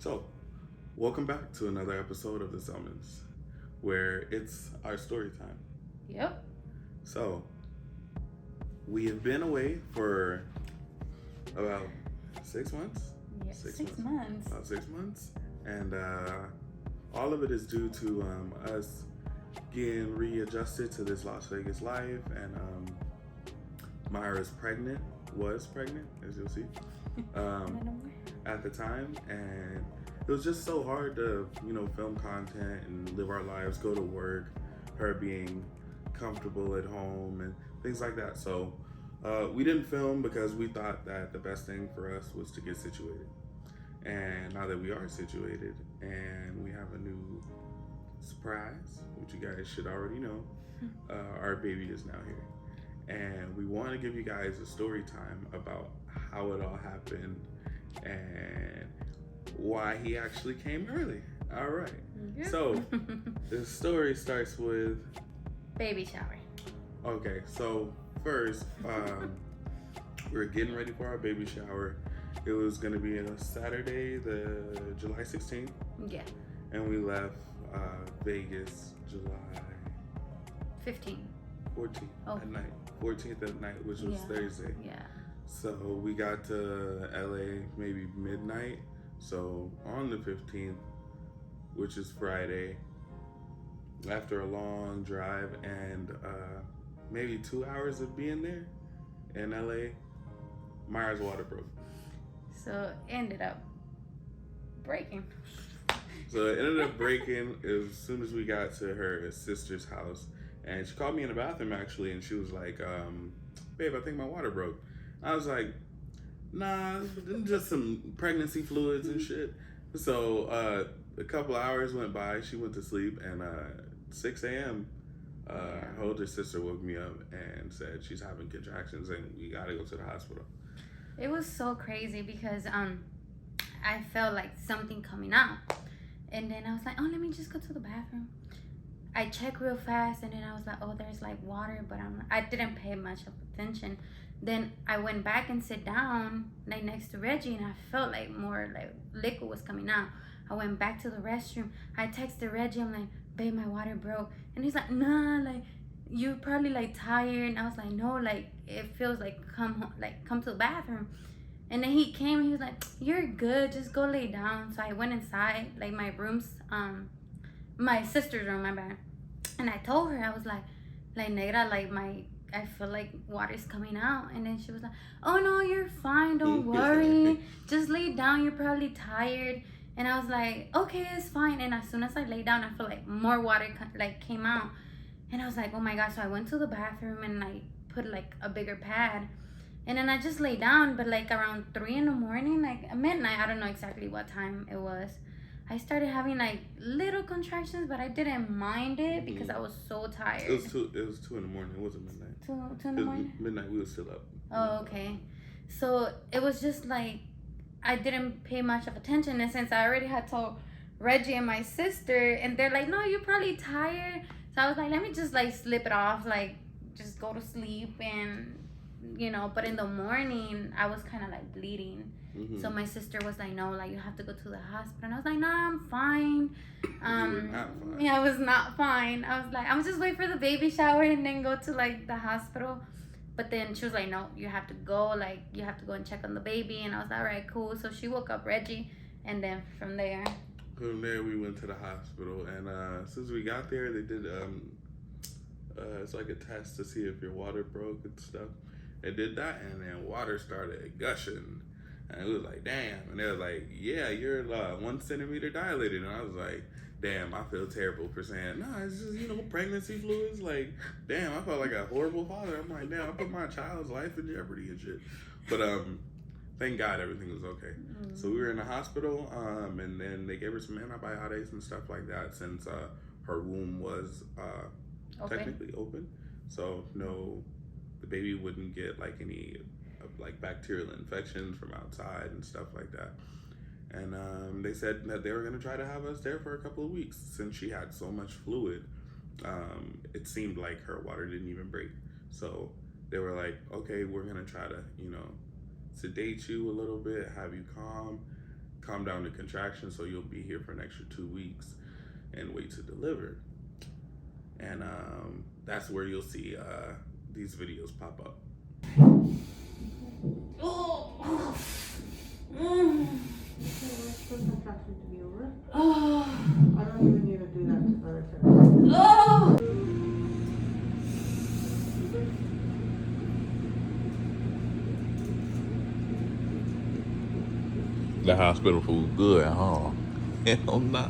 So, welcome back to another episode of the Selmonds, where it's our story time. Yep. So, we have been away for about 6 months. Yeah. 6 months. About 6 months, and all of it is due to us getting readjusted to this Las Vegas life, and Myra's was pregnant, as you'll see, at the time, and it was just so hard to, film content and live our lives, go to work, her being comfortable at home and things like that. So we didn't film because we thought that the best thing for us was to get situated. And now that we are situated and we have a new surprise, which you guys should already know, our baby is now here. And we want to give you guys a story time about how it all happened and why he actually came early. All right. Yep. So the story starts with baby shower. Okay, so first, we were getting ready for our baby shower. It was going to be a Saturday, the July 16th. Yeah. And we left Vegas July 14th at night. 14th at night, which was Thursday. Yeah. So we got to LA maybe midnight. So on the 15th, which is Friday, after a long drive and maybe 2 hours of being there in LA, Myra's water broke. So it ended up breaking. So it ended up breaking as soon as we got to her sister's house. And she called me in the bathroom, actually, and she was like, babe, I think my water broke. I was like, nah, just some pregnancy fluids and shit. So a couple hours went by. She went to sleep, and 6 a.m., her older sister woke me up and said she's having contractions and we gotta go to the hospital. It was so crazy because I felt like something coming out. And then I was like, oh, let me just go to the bathroom. I checked real fast, and then I was like, oh, there's like water, but I didn't pay much of attention. Then I went back and sat down like next to Reggie, and I felt like more like liquid was coming out. I went back to the restroom. I texted Reggie. I'm like, babe, my water broke. And he's like, nah, like you're probably like tired. And I was like, no, like it feels like come to the bathroom. And then he came and he was like, you're good, just go lay down. So I went inside, like my room's my sister's room, my bad. And I told her, I was like Negra, like I feel like water's coming out. And then she was like, oh no, you're fine, don't worry, just lay down, you're probably tired. And I was like, okay, it's fine. And as soon as I lay down, I feel like more water came out. And I was like, oh my gosh. So I went to the bathroom and I put like a bigger pad. And then I just lay down. But like around 3 a.m, like midnight, I don't know exactly what time it was, I started having like little contractions, but I didn't mind it because I was so tired. It was 2 in the morning. It wasn't midnight. 2 in the morning? Midnight, we were still up. Oh, okay. So it was just like, I didn't pay much of attention, and since I already had told Reggie and my sister, and they're like, no, you're probably tired. So I was like, let me just like slip it off, like just go to sleep, and but in the morning I was kind of like bleeding. So my sister was like, no, like you have to go to the hospital. And I was like, no, I'm fine. You were not fine. Yeah, I was not fine. I was like, I'm just wait for the baby shower and then go to like the hospital. But then she was like, no, you have to go. Like, you have to go and check on the baby. And I was like, all right, cool. So she woke up Reggie. And then from there, we went to the hospital. And since we got there, they did, it's like a test to see if your water broke and stuff. They did that, and then water started gushing. And it was like, damn. And they were like, yeah, you're 1 centimeter dilated. And I was like, damn, I feel terrible for saying, no, it's just, pregnancy fluids. Like, damn, I felt like a horrible father. I'm like, damn, I put my child's life in jeopardy and shit. But thank God everything was okay. So we were in the hospital, and then they gave her some antibiotics and stuff like that since her womb was technically open. So no, the baby wouldn't get like any like bacterial infections from outside and stuff like that. And they said that they were going to try to have us there for a couple of weeks since she had so much fluid. It seemed like her water didn't even break. So they were like, okay, we're going to try to, sedate you a little bit, have you calm calm down the contractions, so you'll be here for an extra 2 weeks and wait to deliver. And that's where you'll see these videos pop up. Oh. Contraction to be over. Oh. I don't even need to do that to other therapists. Oh. The hospital food good, huh? Hell nah.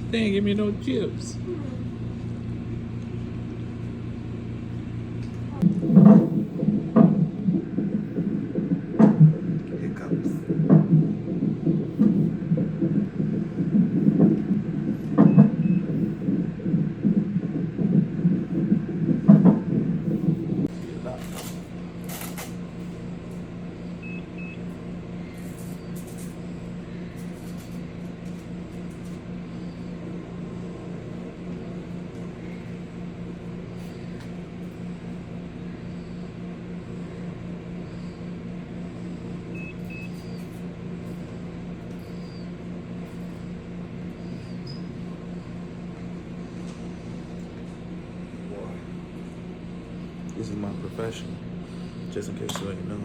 They ain't give me no chips. Hiccups. This is my profession, just in case you ain't know.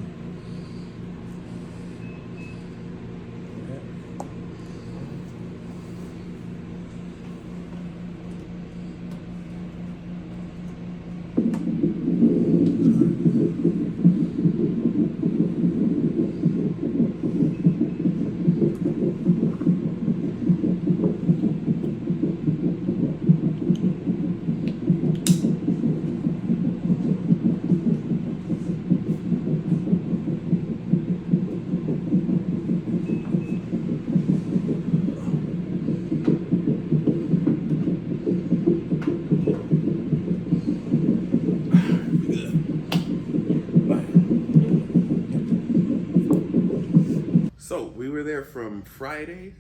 So we were there from Friday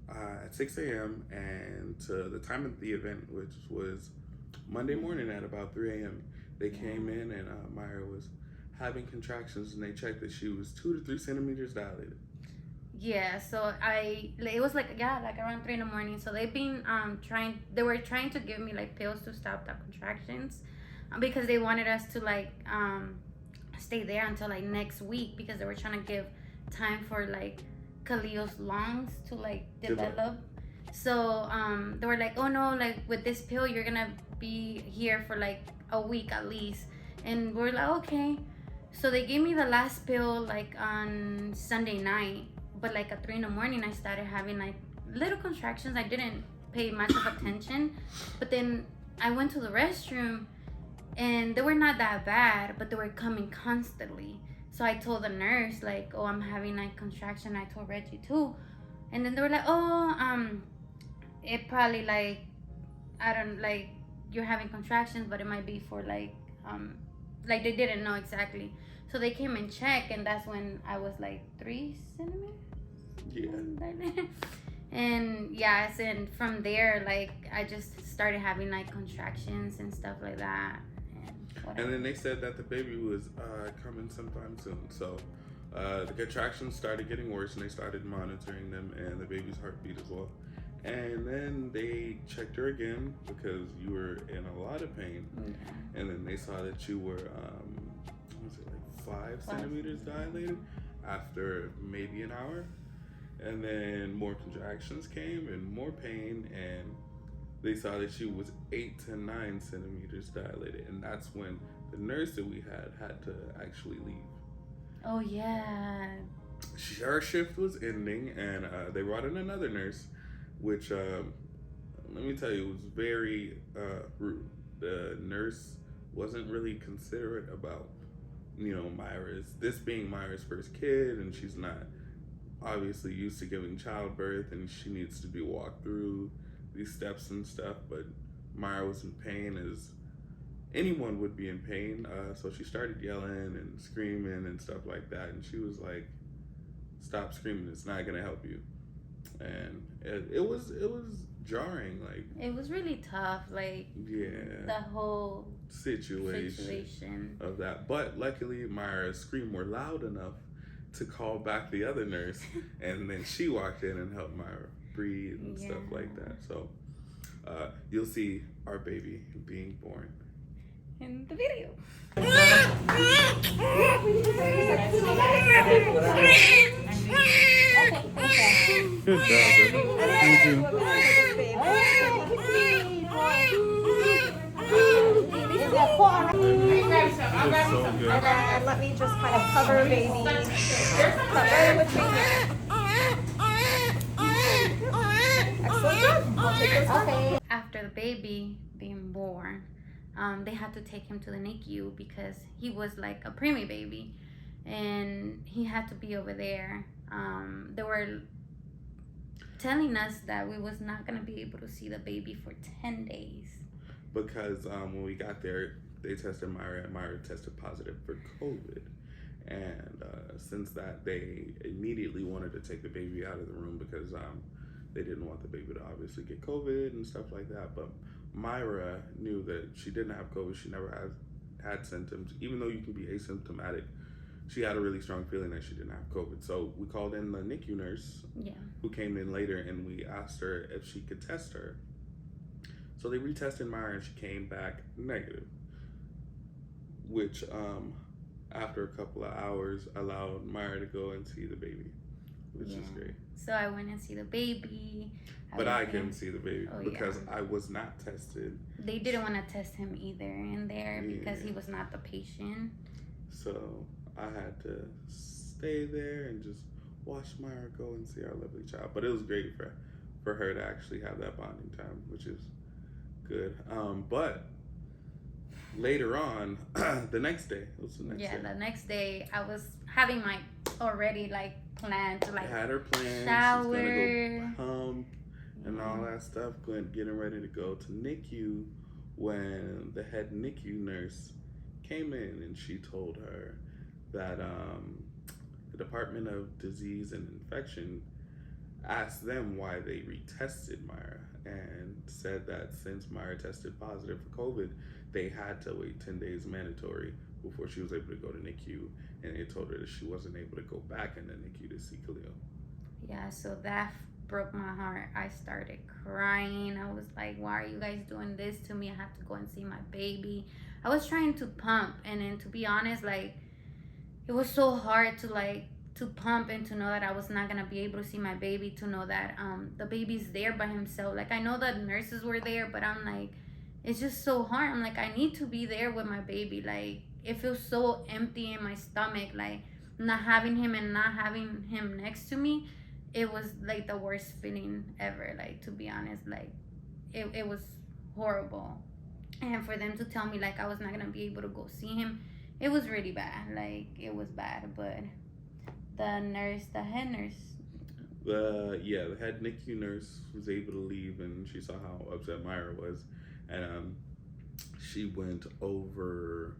at 6 a.m. and to the time of the event, which was Monday morning at about 3 a.m. They came in and Myra was having contractions, and they checked that she was 2 to 3 centimeters dilated. Yeah, so it was like around 3 in the morning. So they've been they were trying to give me like pills to stop the contractions, because they wanted us to like stay there until like next week, because they were trying to give time for like Khalil's lungs to like develop. So they were like, oh no, like with this pill you're gonna be here for like a week at least. And we're like, okay. So they gave me the last pill like on Sunday night, but like at 3 in the morning I started having like little contractions. I didn't pay much of attention, but then I went to the restroom and they were not that bad, but they were coming constantly. So I told the nurse like, oh, I'm having like contraction. I told Reggie too. And then they were like, oh, it probably like, I don't like, you're having contractions, but it might be for like they didn't know exactly. So they came and checked, and that's when I was like 3 centimeters. Yeah. And yes, and from there, like I just started having like contractions and stuff like that. And then they said that the baby was coming sometime soon. So the contractions started getting worse, and they started monitoring them and the baby's heartbeat as well. And then they checked her again because you were in a lot of pain. Mm-hmm. And then they saw that you were, was it like 5 centimeters dilated after maybe an hour. And then more contractions came and more pain, and they saw that she was 8 to 9 centimeters dilated. And that's when the nurse that we had to actually leave. Oh, yeah. Her shift was ending, and they brought in another nurse, which, let me tell you, was very rude. The nurse wasn't really considerate about, this being Myra's first kid, and she's not obviously used to giving childbirth, and she needs to be walked through these steps and stuff. But Myra was in pain, as anyone would be in pain, so she started yelling and screaming and stuff like that, and she was like, stop screaming, it's not gonna help you. And it was jarring. Like, it was really tough, like, yeah, the whole situation of that. But luckily Myra's screams were loud enough to call back the other nurse, and then she walked in and helped Myra breathe and stuff like that. So you'll see our baby being born in the video. Good job, so good. And let me just kind of cover baby. Cover with baby. Excellent job. I'll take this one. Okay. After the baby being born, they had to take him to the NICU because he was like a preemie baby, and he had to be over there. They were telling us that we was not gonna be able to see the baby for 10 days. Because when we got there, they tested Myra, and Myra tested positive for COVID. And since that, they immediately wanted to take the baby out of the room because they didn't want the baby to obviously get COVID and stuff like that. But Myra knew that she didn't have COVID. She never had symptoms. Even though you can be asymptomatic, she had a really strong feeling that she didn't have COVID. So we called in the NICU nurse, who came in later, and we asked her if she could test her. So they retested Myra, and she came back negative, which after a couple of hours allowed Myra to go and see the baby, which is great. So I went and see the baby. But I couldn't see the baby because I was not tested. They didn't want to test him either in there because he was not the patient. So I had to stay there and just watch Myra go and see our lovely child. But it was great for her to actually have that bonding time, which is good. But later on, the next day, it was the next day. The next day I was having my already like plan to like had her plan. shower, she's gonna go pump and all that stuff, getting ready to go to NICU when the head NICU nurse came in, and she told her that the Department of Disease and Infection asked them why they retested Myra, and said that since Myra tested positive for COVID, they had to wait 10 days mandatory before she was able to go to NICU, and they told her that she wasn't able to go back in the NICU to see Khalil. Yeah, so that broke my heart. I started crying. I was like, why are you guys doing this to me? I have to go and see my baby. I was trying to pump, and then to be honest, like, it was so hard to pump and to know that I was not gonna be able to see my baby, to know that the baby's there by himself. Like, I know that nurses were there, but I'm like, it's just so hard. I'm like, I need to be there with my baby. Like, it feels so empty in my stomach, like not having him and not having him next to me. It was like the worst feeling ever, like, to be honest. Like, it was horrible. And for them to tell me like I was not gonna be able to go see him, it was really bad. Like, it was bad. But the head nurse, the head NICU nurse was able to leave, and she saw how upset Myra was, and she went over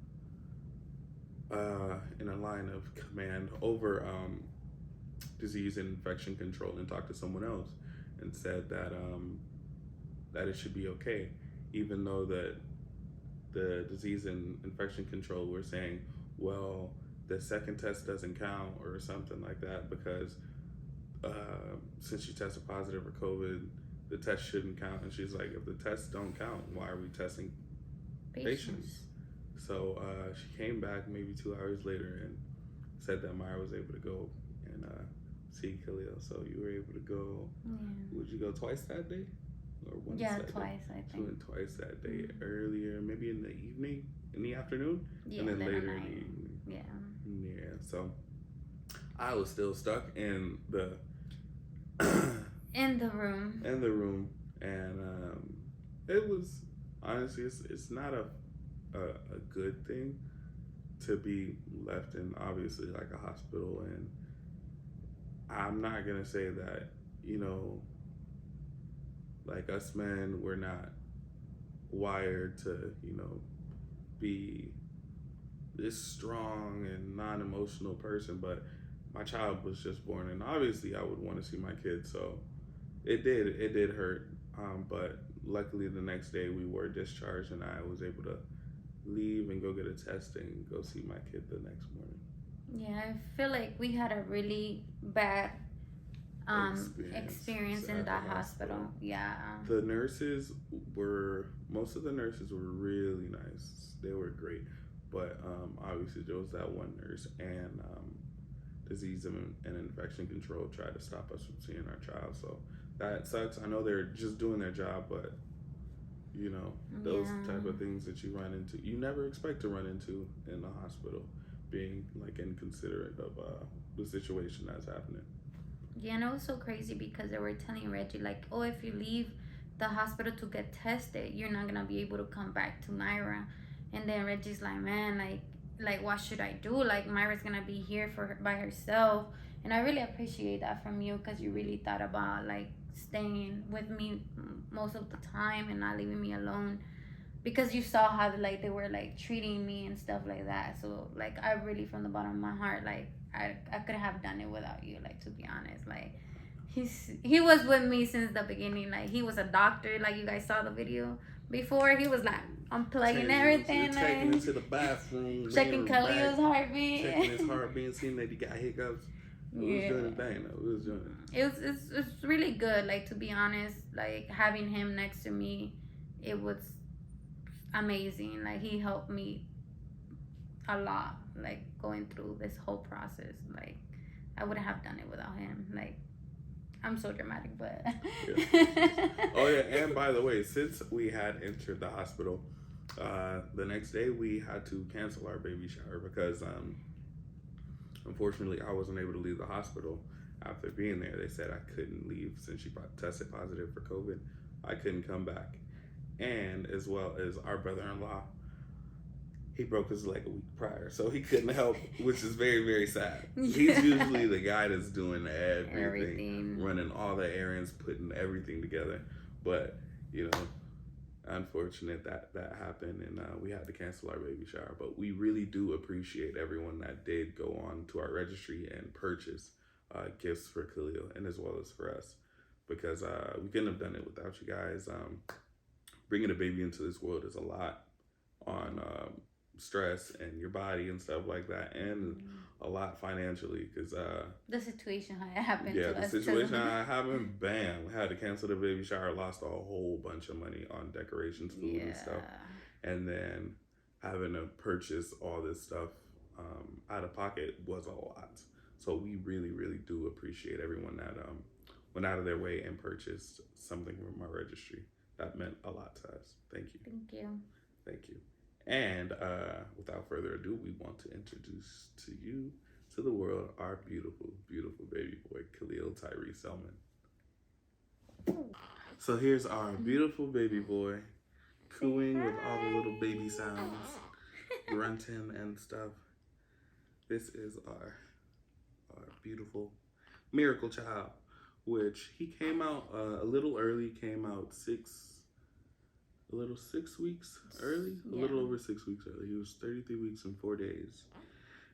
in a line of command over disease and infection control, and talked to someone else and said that that it should be okay, even though that the disease and infection control were saying, well, the second test doesn't count or something like that, because since she tested positive for COVID, the test shouldn't count. And she's like, if the tests don't count, why are we testing patients? So she came back maybe 2 hours later and said that Myra was able to go and see Khalil. So you were able to go. Would you go twice that day? Or once that twice, day? I think. She went twice that day, earlier, maybe in the evening, in the afternoon, and then later in the evening. Yeah, so I was still stuck in the in the room. And it was, honestly, it's not a good thing to be left in, obviously, like a hospital. And I'm not gonna say that, you know, like, us men, we're not wired to, you know, be this strong and non-emotional person, but my child was just born, and obviously I would want to see my kid, so it did hurt, but luckily the next day we were discharged, and I was able to leave and go get a test and go see my kid the next morning. Yeah, I feel like we had a really bad experience in at that the hospital. Yeah. The nurses most of the nurses were really nice. They were great, but obviously there was that one nurse and disease and infection control tried to stop us from seeing our child. So that sucks. I know they're just doing their job, but you know those type of things that you run into, you never expect to run into in the hospital, being like inconsiderate of the situation that's happening. Yeah, and it was so crazy because they were telling Reggie like, oh, if you leave the hospital to get tested, you're not gonna be able to come back to Myra. And then Reggie's like, man, like what should I do? Like Myra's gonna be here for her, by herself. And I really appreciate that from you because you really thought about like staying with me most of the time and not leaving me alone, because you saw how like they were like treating me and stuff like that. So like I really, from the bottom of my heart, like I could have done it without you, like, to be honest. Like he was with me since the beginning. Like he was a doctor, like you guys saw the video before. He was like unplugging everything, taking like it to the bathroom, checking Khalil's heartbeat, checking his heartbeat, seeing that he got hiccups. We was doing the thing though. We was doing it. It's really good, like, to be honest. Like having him next to me, it was amazing. Like he helped me a lot, like going through this whole process. Like I wouldn't have done it without him. Like I'm so dramatic, but Yeah. Oh yeah, and by the way, since we had entered the hospital, the next day we had to cancel our baby shower because unfortunately I wasn't able to leave the hospital after being there. They said I couldn't leave since she tested positive for COVID. I couldn't come back. And as well as our brother-in-law, he broke his leg a week prior, so he couldn't help, which is very, very sad. He's usually the guy that's doing everything, running all the errands, putting everything together. But, you know, unfortunate that happened, and we had to cancel our baby shower. But we really do appreciate everyone that did go on to our registry and purchase gifts for Khalil, and as well as for us, because we couldn't have done it without you guys. Bringing a baby into this world is a lot on stress and your body and stuff like that, and a lot financially, because the situation happened. Yeah, the situation happened. Bam, had to cancel the baby shower. Lost a whole bunch of money on decorations, food, and stuff, and then having to purchase all this stuff out of pocket was a lot. So we really, really do appreciate everyone that went out of their way and purchased something from our registry. That meant a lot to us. Thank you. Thank you. Thank you. And without further ado, we want to introduce to you, to the world, our beautiful, beautiful baby boy, Khalil Tyree Selman. So here's our beautiful baby boy, cooing with all the little baby sounds, grunting and stuff. This is our beautiful miracle child, which he came out a little early, came out 6 weeks early, a little over 6 weeks early. He was 33 weeks and 4 days.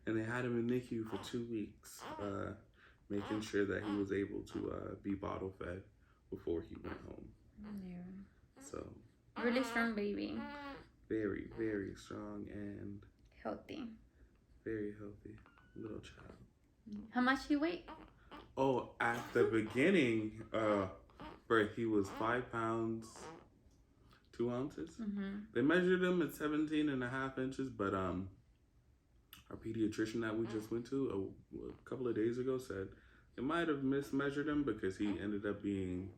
And they had him in NICU for 2 weeks, making sure that he was able to be bottle fed before he went home. Yeah. So. Really strong baby. Very, very strong and healthy. Very healthy little child. How much he weigh? Oh, at the beginning, birth, he was 5 pounds, 2 ounces. They measured him at 17.5 inches, but our pediatrician that we just went to a couple of days ago said they might have mismeasured him because he ended up being,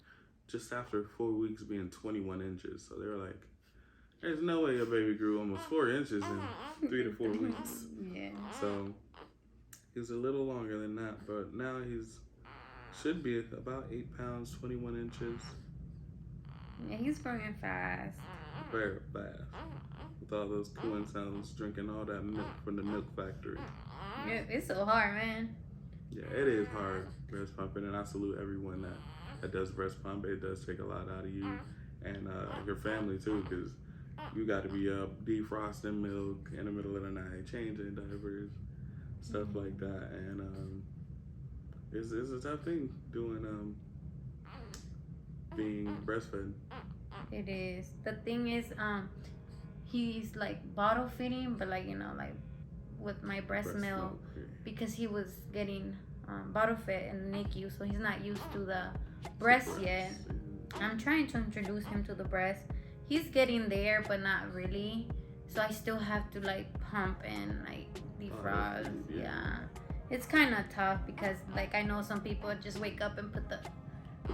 just after 4 weeks, being 21 inches. So they were like, there's no way your baby grew almost 4 inches in 3 to 4 weeks. Yeah. So he was a little longer than that, but now should be about 8 pounds, 21 inches. Yeah, he's growing fast. Very fast. With all those cooling sounds, drinking all that milk from the milk factory. Yeah, it's so hard, man. Yeah, it is hard breast pumping, and I salute everyone that does breast pump. It does take a lot out of you and your family too, because you got to be up defrosting milk in the middle of the night, changing diapers, stuff like that, and it's a tough thing doing being breastfed. It is. The thing is, he's like bottle feeding, but like, you know, like with my breast milk milk, yeah. because he was getting bottle fed in the NICU, so he's not used to the breast yet. I'm trying to introduce him to the breast. He's getting there, but not really. So I still have to like pump and like defrost. Yeah. It's kind of tough because like I know some people just wake up and put the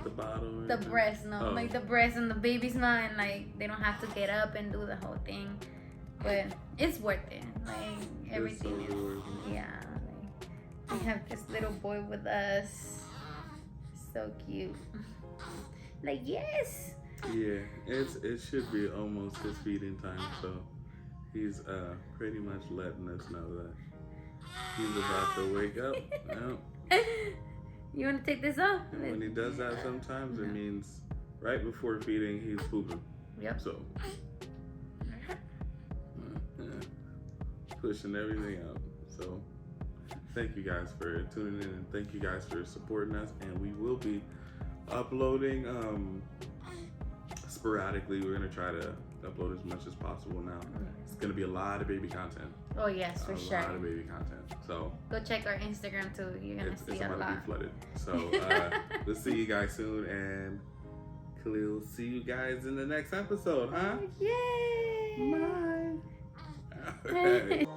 bottle. the breast, like the breast and the baby's not, and like they don't have to get up and do the whole thing. But it's worth it. Like everything is, yeah. Like we have this little boy with us. So cute. Like yes. Yeah, it should be almost his feeding time, so he's pretty much letting us know that he's about to wake up. You want to take this off? When he does that, sometimes it means right before feeding he's pooping. Yep. So pushing everything out. So thank you guys for tuning in, and thank you guys for supporting us. And we will be uploading sporadically. We're gonna try to upload as much as possible now. It's gonna be a lot of baby content. Oh yes, for sure. A lot of baby content. So go check our Instagram too. You're gonna see it's a about lot. to be flooded. So we'll see you guys soon, and Khalil, see you guys in the next episode, huh? Yay! Bye. All right.